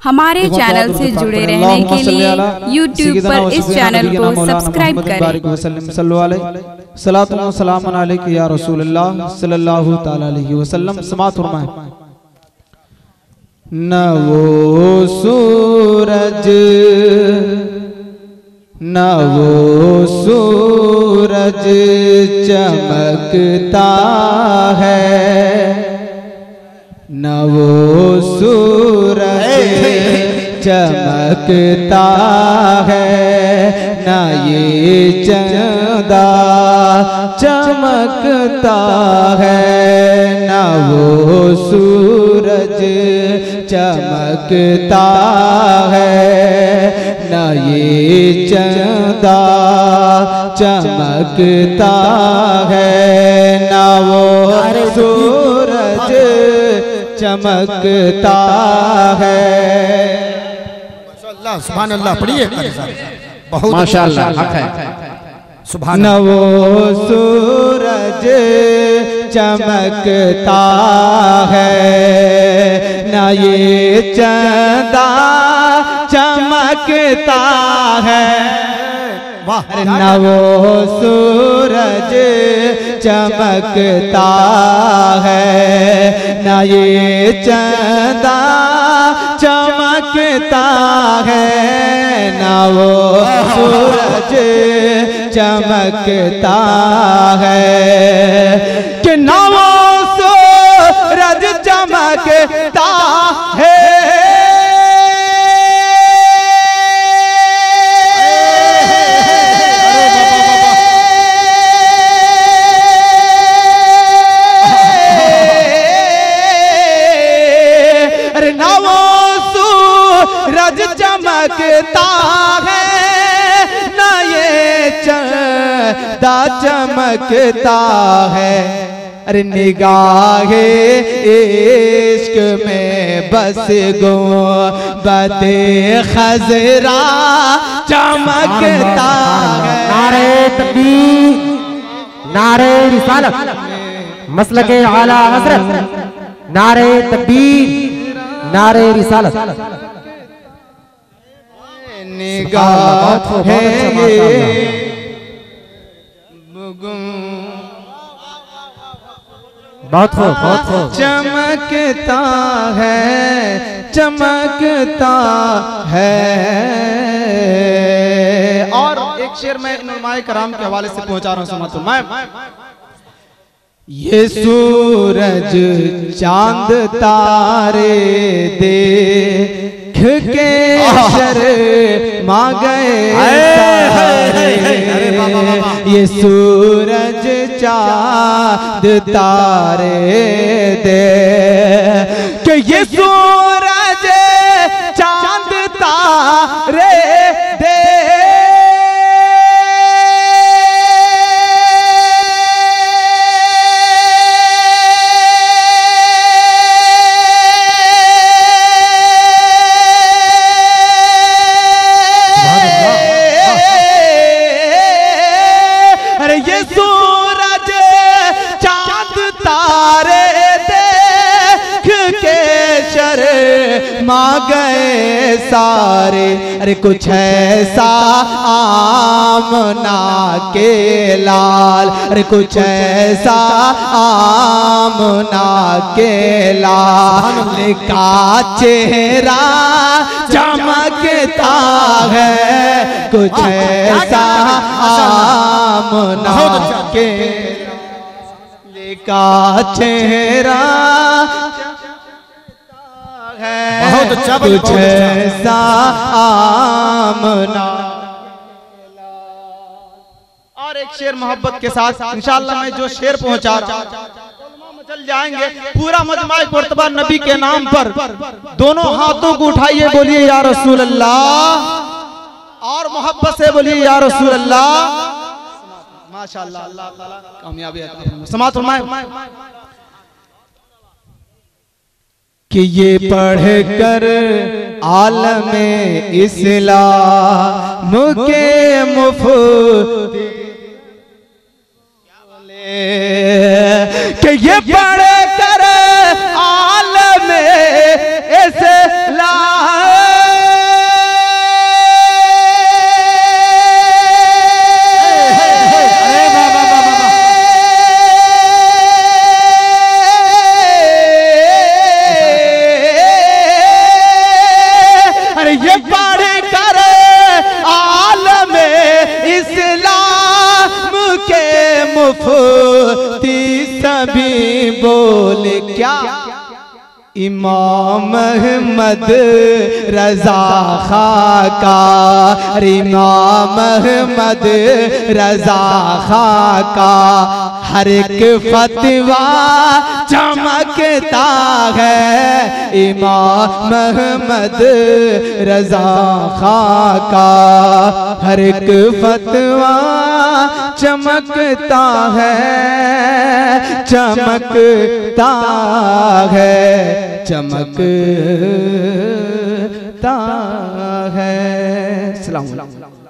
हमारे चैनल से जुड़े रहने के लिए YouTube पर इस चैनल को सब्सक्राइब करें। सलातु व सलामुन अलैका या रसूलल्लाह सल्लल्लाहु तआला अलैहि वसल्लम। समाअत फरमाएं। न वो सूरज चमकता है, न वो सूरज चमकता है, न ये चंदा चमकता है, न वो सूरज चमकता है, न ये चंदा चमकता है, न वो सूरज चमकता है। माशाअल्लाह, सुभान अल्लाह पढ़िए। बहुत माशाअल्लाह, हक है। सुभान। न वो सूरज चमकता है, न ये चंदा चमकता है, न वो सूरज चमकता है, न ये चंदा चमकता है, न वो सूरज चमकता है, कि न वो सूरज चमकता है। चमकता है, न ये चंदा चमकता है। अरे निगाहे इश्क में बस गुंबदे खजरा चमकता है। नारे तकबीर, नारे रिसालत, मसलके आला हज़रत, नारे तकबीर, नारे रिसालत। निगाह है बहुत खूब चमकता है, चमकता है। और एक शेर मैं उलमाए कराम के हवाले से पहुंचा रहा हूँ, सुना। मैं ये सूरज चांद तारे देख के शर्मा गए सारे, ये सूरज चांद तारे देख के, ये सूरज चांद तारे देख मा गए सारे। अरे कुछ ऐसा आमना के लाल, अरे कुछ ऐसा आमना के लाल का चेहरा चमकता है, कुछ ऐसा आमना के का चेहरा बहुत अच्छा, कुछ ऐसा आमना। और एक शेर मोहब्बत के साथ इंशाअल्लाह मैं जो शेर पहुंचा रहा हूं चल जाएंगे। पूरा मजमा मुर्तबा नबी के नाम पर दोनों हाथों को उठाइए, बोलिए या रसूल अल्लाह, और मोहब्बत से बोलिए या रसूल अल्लाह। माशाअल्लाह, अल्लाह ताला कामयाबी अता फरमाए। समाअत फरमाए कि ये पढ़ कर आलमे इस्लाम के मुफ्ती कि ये पढ़ कर आलमे इस्लाम सभी बोले क्या, इमाम अहमद रजा खाका, इमाम अहमद रजा खाका, हर एक फतवा चमकता है, इमाम अहमद रजा खाका, हर एक फतवा चमकता है, चमकता है, चमकता है। सलाम अलैकुम।